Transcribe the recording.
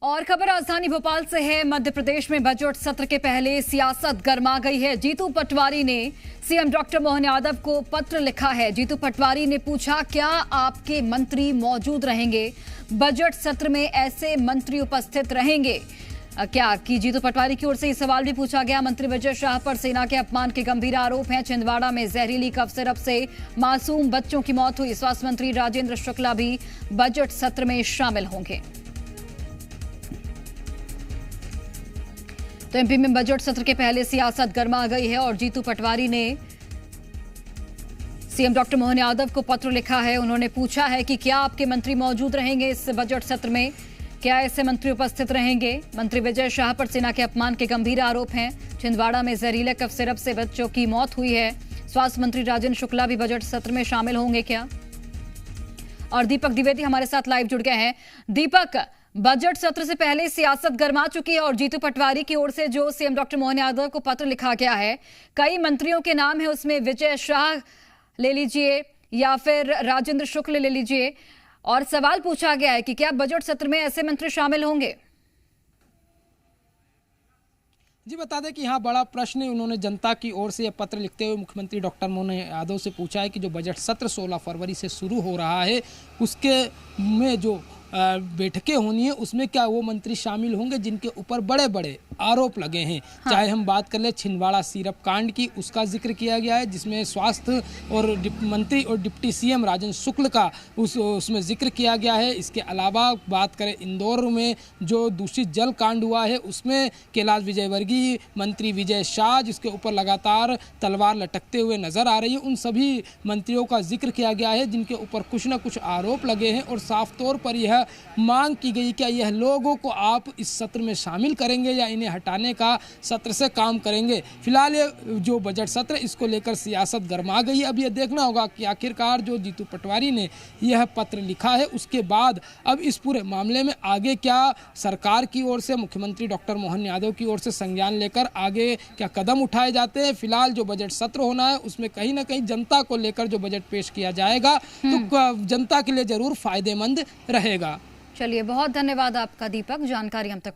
और खबर राजधानी भोपाल से है। मध्य प्रदेश में बजट सत्र के पहले सियासत गर्मा गई है। जीतू पटवारी ने सीएम डॉक्टर मोहन यादव को पत्र लिखा है। जीतू पटवारी ने पूछा, क्या आपके मंत्री मौजूद रहेंगे? बजट सत्र में ऐसे मंत्री उपस्थित रहेंगे क्या? कि जीतू पटवारी की ओर से ये सवाल भी पूछा गया। मंत्री विजय शाह पर सेना के अपमान के गंभीर आरोप हैं। छिंदवाड़ा में जहरीली कफ सिरप से मासूम बच्चों की मौत हुई। स्वास्थ्य मंत्री राजेंद्र शुक्ला भी बजट सत्र में शामिल होंगे। तो एमपी में बजट सत्र के पहले सियासत गर्मा गई है और जीतू पटवारी ने सीएम डॉक्टर मोहन यादव को पत्र लिखा है। उन्होंने पूछा है कि क्या आपके मंत्री मौजूद रहेंगे इस बजट सत्र में? क्या ऐसे मंत्री उपस्थित रहेंगे? मंत्री विजय शाह पर सेना के अपमान के गंभीर आरोप हैं। छिंदवाड़ा में जहरीले कफ सिरप से बच्चों की मौत हुई है। स्वास्थ्य मंत्री राजेंद्र शुक्ला भी बजट सत्र में शामिल होंगे क्या? और दीपक द्विवेदी हमारे साथ लाइव जुड़ गए हैं। दीपक, बजट सत्र से पहले सियासत गर्मा चुकी है और जीतू पटवारी की ओर से जो सीएम डॉक्टर मोहन यादव को पत्र लिखा गया है, कई मंत्रियों के नाम है उसमें। विजय शाह ले लीजिए या फिर राजेंद्र शुक्ल ले लीजिए, और सवाल पूछा गया है कि क्या बजट सत्र में ऐसे मंत्री शामिल होंगे? जी बता दें कि यहाँ बड़ा प्रश्न उन्होंने जनता की ओर से यह पत्र लिखते हुए मुख्यमंत्री डॉक्टर मोहन यादव से पूछा है कि जो बजट सत्र 16 फरवरी से शुरू हो रहा है उसके में जो बैठकें होनी है उसमें क्या वो मंत्री शामिल होंगे जिनके ऊपर बड़े बड़े आरोप लगे हैं। हाँ। चाहे हम बात कर ले छिंदवाड़ा सिरप कांड की, उसका जिक्र किया गया है जिसमें स्वास्थ्य और मंत्री और डिप्टी सीएम राजेंद्र शुक्ल का उसमें जिक्र किया गया है। इसके अलावा बात करें इंदौर में जो दूषित जल कांड हुआ है उसमें कैलाश विजयवर्गीय, मंत्री विजय शाह जिसके ऊपर लगातार तलवार लटकते हुए नजर आ रही है, उन सभी मंत्रियों का जिक्र किया गया है जिनके ऊपर कुछ न कुछ आरोप लगे हैं। और साफ तौर पर यह मांग की गई क्या यह लोगों को आप इस सत्र में शामिल करेंगे या इन्हें हटाने का सत्र से काम करेंगे। फिलहाल ये जो बजट सत्र इसको लेकर सियासत गर्मा गई है। अब यह देखना होगा कि आखिरकार जो जीतू पटवारी ने यह पत्र लिखा है उसके बाद अब इस पूरे मामले में आगे क्या सरकार की ओर से, मुख्यमंत्री डॉक्टर मोहन यादव की ओर से संज्ञान लेकर आगे क्या कदम उठाए जाते हैं। फिलहाल जो बजट सत्र होना है उसमें कहीं ना कहीं जनता को लेकर जो बजट पेश किया जाएगा तो जनता के लिए जरूर फायदेमंद रहेगा। चलिए, बहुत धन्यवाद आपका दीपक, जानकारी हम तक